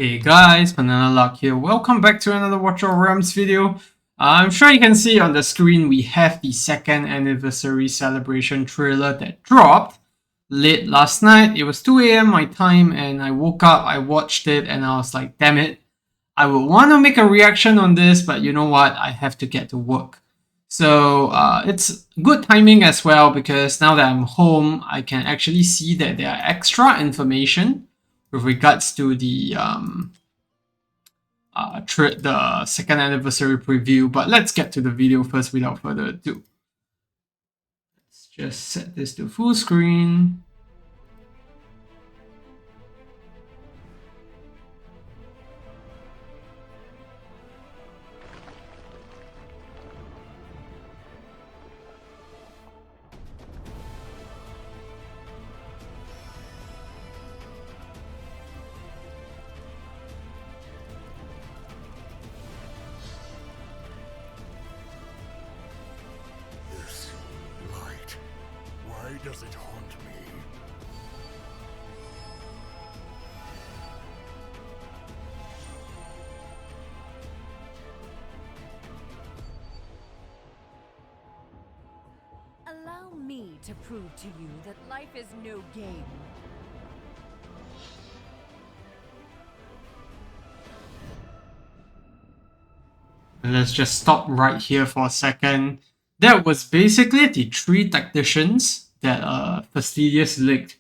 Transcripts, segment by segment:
Hey guys, Banana Luck here. Welcome back to another Watch Your Realms video. I'm sure you can see on the screen we have the second anniversary celebration trailer that dropped late last night. It was 2 a.m. my time and I woke up, I watched it and I was like, damn it. I would want to make a reaction on this, but you know what? I have to get to work. So it's good timing as well because now that I'm home, I can actually see that there are extra information with regards to the the second anniversary preview. But let's get to the video first without further ado. Let's just set this to full screen. Why does it haunt me? Allow me to prove to you that life is no game. And let's just stop right here for a second. That was basically the 3 tacticians that Fastidious leaked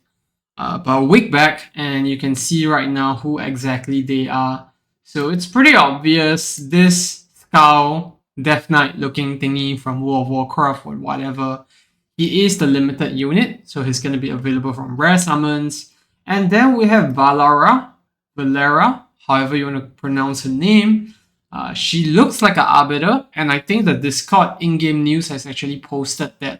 about a week back, and you can see right now who exactly they are. So it's pretty obvious this Skull Death Knight looking thingy from World of Warcraft or whatever. He is the limited unit, so he's going to be available from rare summons. And then we have Valera, however you want to pronounce her name. She looks like an Arbiter, and I think the Discord in-game news has actually posted that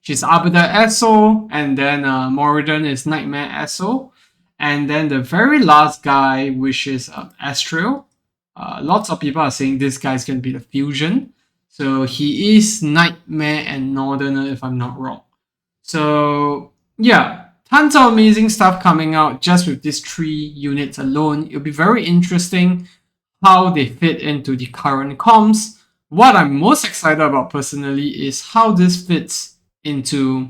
she's Arbiter Esso, and then Moradin is Nightmare Esso, and then the very last guy, which is Astral. Lots of people are saying this guy's going to be the fusion. So he is Nightmare and Northerner, if I'm not wrong. So yeah, tons of amazing stuff coming out just with these 3 units alone. It'll be very interesting how they fit into the current comms. What I'm most excited about personally is how this fits into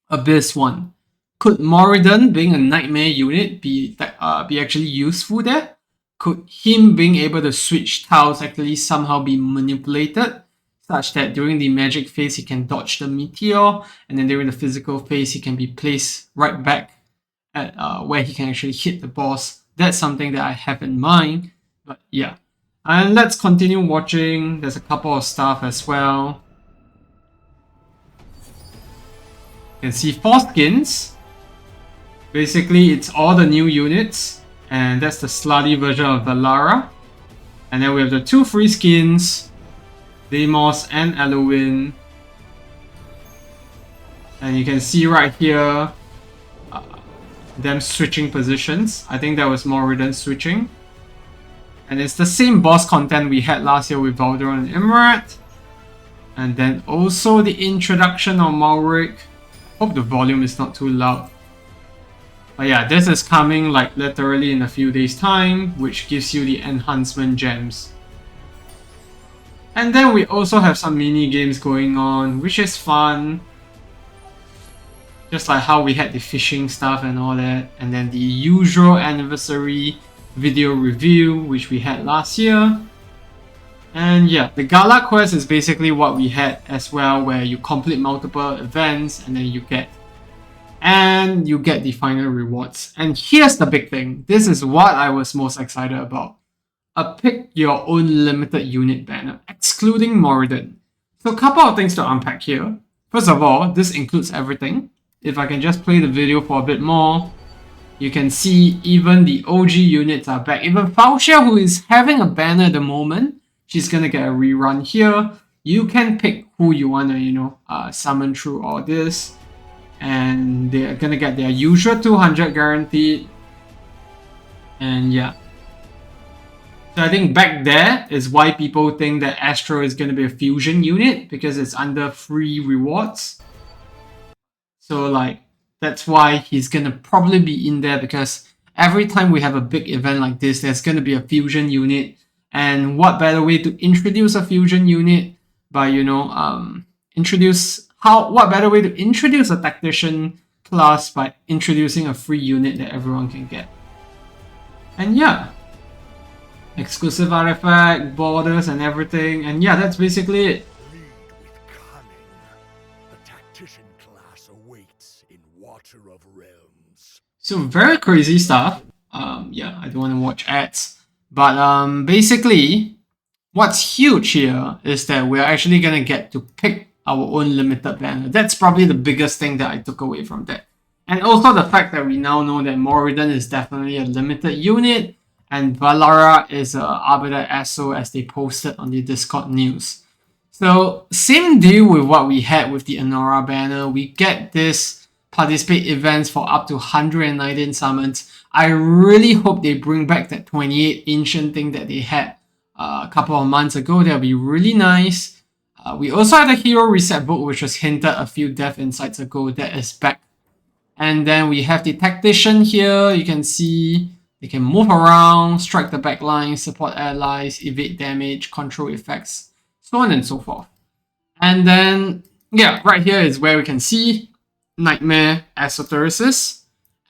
Abyss 1. Could Moradin being a Nightmare unit be actually useful there? Could him being able to switch tiles actually somehow be manipulated, such that during the magic phase he can dodge the meteor, and then during the physical phase he can be placed right back at where he can actually hit the boss? That's something that I have in mind. But yeah, and let's continue watching. There's a couple of stuff as well. You can see 4 skins. Basically, it's all the new units, and that's the slutty version of Valara. And then we have the 2 free skins, Deimos and Elowen. And you can see right here them switching positions. I think that was Moradin switching. And it's the same boss content we had last year with Valderon and Imrat. And then also the introduction of Malric. Hope the volume is not too loud. But yeah, this is coming like literally in a few days time, which gives you the enhancement gems. And then we also have some mini games going on, which is fun. Just like how we had the fishing stuff and all that. And then the usual anniversary video review, which we had last year. And yeah, the Gala quest is basically what we had as well, where you complete multiple events and then you get the final rewards. And here's the big thing. This is what I was most excited about. A pick your own limited unit banner, excluding Moradin. So a couple of things to unpack here. First of all, this includes everything. If I can just play the video for a bit more, you can see even the OG units are back. Even Faustia, who is having a banner at the moment, she's gonna get a rerun here. You can pick who you wanna, summon through all this. And they're gonna get their usual 200 guaranteed. And yeah. So I think back there is why people think that Astro is gonna be a fusion unit, because it's under free rewards. So like, that's why he's gonna probably be in there, because Every time we have a big event like this, there's going to be a fusion unit. And what better way to introduce a fusion unit by, what better way to introduce a tactician class by introducing a free unit that everyone can get. And yeah, exclusive artifact, borders, and everything. And yeah, that's basically it. Lead with cunning. The tactician class awaits in Water of Realms. So very crazy stuff. Yeah, I don't want to watch ads. But basically, what's huge here is that we're actually gonna get to pick our own limited banner. That's probably the biggest thing that I took away from that. And also the fact that we now know that Moradin is definitely a limited unit, and Valara is a Arbiter Esso as they posted on the Discord news. So same deal with what we had with the Anora banner. We get this participate events for up to 119 summons. I really hope they bring back that 28 ancient thing that they had a couple of months ago. That'll be really nice. We also had a hero reset book, which was hinted a few death insights ago. That is back. And then we have the Tactician here. You can see they can move around, strike the backline, support allies, evade damage, control effects, so on and so forth. And then, yeah, right here is where we can see Nightmare Esotericis,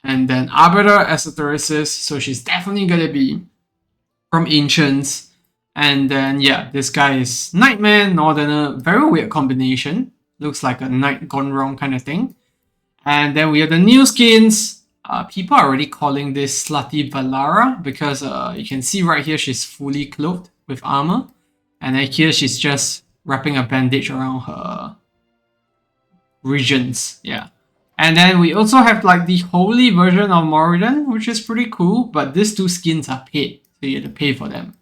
and then Arbiter Esotericis. So she's definitely going to be from Ancients. And then, yeah, this guy is Nightmare, Northerner, very weird combination. Looks like a Night Gone Wrong kind of thing. And then we have the new skins. People are already calling this Slutty Valara because you can see right here she's fully clothed with armor. And then here she's just wrapping a bandage around her regions. Yeah. And then we also have like the holy version of Moradin, which is pretty cool. But these two skins are paid, so you have to pay for them.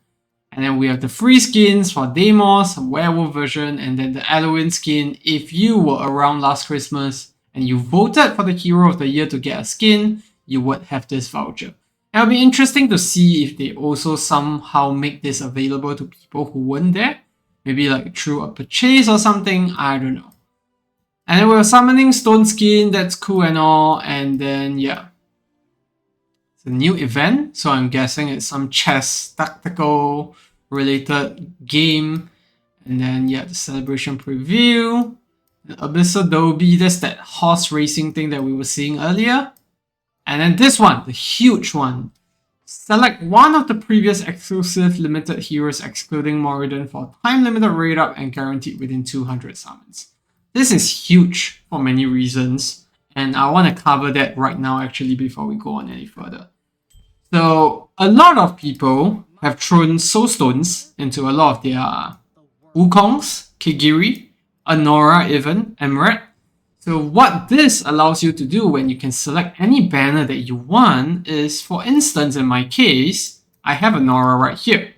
And then we have the free skins for Deimos, werewolf version, and then the Eloin skin. If you were around last Christmas and you voted for the Hero of the Year to get a skin, you would have this voucher. And it'll be interesting to see if they also somehow make this available to people who weren't there. Maybe like through a purchase or something, I don't know. And then we're summoning Stone Skin, that's cool and all. And then, yeah. It's a new event, so I'm guessing it's some chess tactical related game. And then, yeah, the celebration preview. The Abyssal Dobby, that's that horse racing thing that we were seeing earlier. And then this one, the huge one. Select one of the previous exclusive limited heroes excluding Moradin for time limited raid up and guaranteed within 200 summons. This is huge for many reasons, and I want to cover that right now actually before we go on any further. So a lot of people have thrown soulstones into a lot of their Wukongs, Kigiri, Anora even, Emret. So what this allows you to do when you can select any banner that you want is, for instance, in my case, I have Anora right here.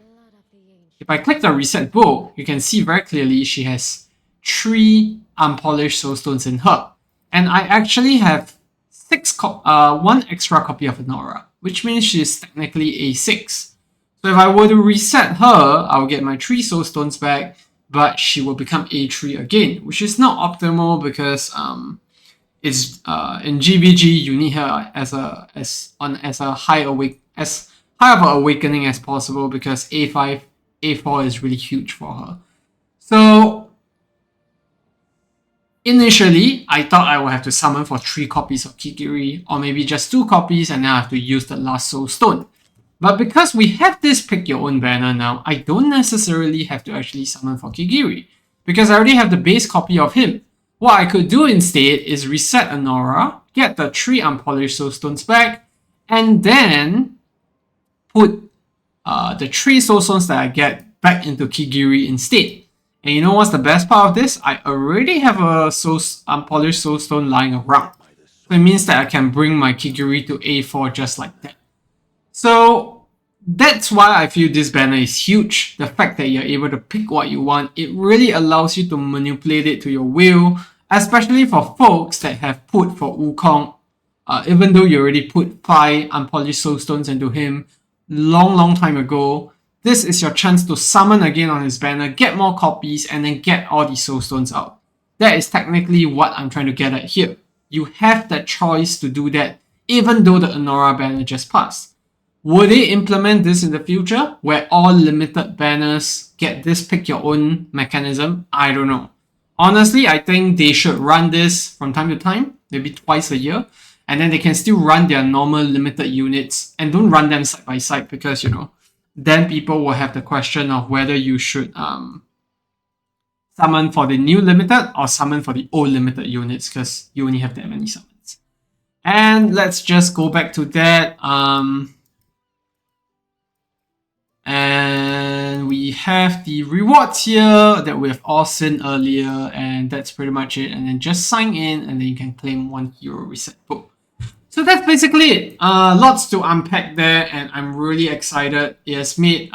If I click the reset book, you can see very clearly she has 3 unpolished soulstones in her. And I actually have 1 extra copy of Anora, which means she's technically a 6. So if I were to reset her, I'll get my 3 soulstones back, but she will become A3 again, which is not optimal because it's in GVG you need her as a high of an awakening as possible because A5, A4 is really huge for her. So initially, I thought I would have to summon for 3 copies of Kigiri, or maybe just 2 copies, and then I have to use the last soul stone. But because we have this pick your own banner now, I don't necessarily have to actually summon for Kigiri, because I already have the base copy of him. What I could do instead is reset Anora, get the 3 unpolished soul stones back, and then put the 3 soul stones that I get back into Kigiri instead. And you know what's the best part of this? I already have a unpolished soulstone lying around. So it means that I can bring my Kigiri to A4 just like that. So that's why I feel this banner is huge. The fact that you're able to pick what you want, it really allows you to manipulate it to your will, especially for folks that have put for Wukong. Even though you already put 5 unpolished soulstones into him long time ago, this is your chance to summon again on his banner, get more copies, and then get all the soulstones out. That is technically what I'm trying to get at here. You have that choice to do that even though the Anora banner just passed. Will they implement this in the future, where all limited banners get this pick your own mechanism? I don't know. Honestly, I think they should run this from time to time, maybe twice a year, and then they can still run their normal limited units and don't run them side by side because, then people will have the question of whether you should summon for the new limited or summon for the old limited units because you only have that many summons. And let's just go back to that. And we have the rewards here that we have all seen earlier, and that's pretty much it. And then just sign in, and then you can claim 1 hero reset book. So that's basically it. Lots to unpack there, and I'm really excited. It has made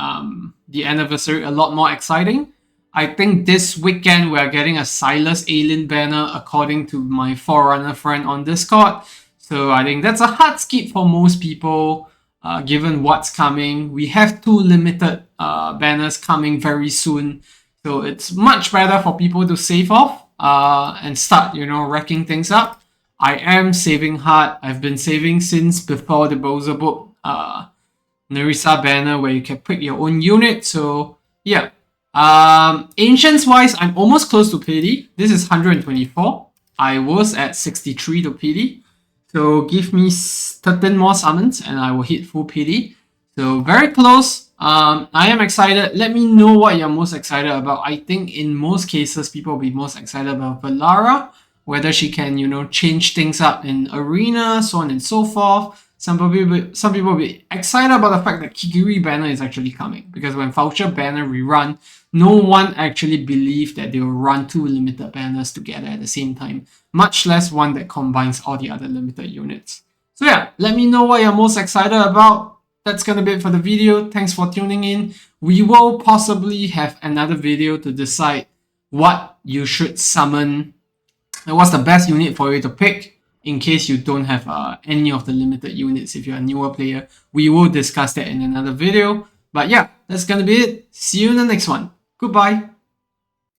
the anniversary a lot more exciting. I think this weekend we are getting a Silas Alien banner according to my Forerunner friend on Discord. So I think that's a hard skip for most people. Given what's coming, we have 2 limited banners coming very soon, so it's much better for people to save off and start, racking things up. I am saving hard. I've been saving since before the Bowser book, Nerissa banner where you can pick your own unit. So yeah, ancients wise, I'm almost close to PD. This is 124. I was at 63 to PD. So give me 13 more summons and I will hit full PD. So very close. I am excited. Let me know what you're most excited about. I think in most cases, people will be most excited about Valara, whether she can, change things up in arena, so on and so forth. Some people will be excited about the fact that Kigiri banner is actually coming, because when Voucher banner rerun, no one actually believed that they will run 2 limited banners together at the same time, much less one that combines all the other limited units. So yeah, let me know what you're most excited about. That's gonna be it for the video. Thanks for tuning in. We will possibly have another video to decide what you should summon and what's the best unit for you to pick in case you don't have any of the limited units. If you're a newer player, we will discuss that in another video. But yeah, that's gonna be it. See you in the next one. Goodbye.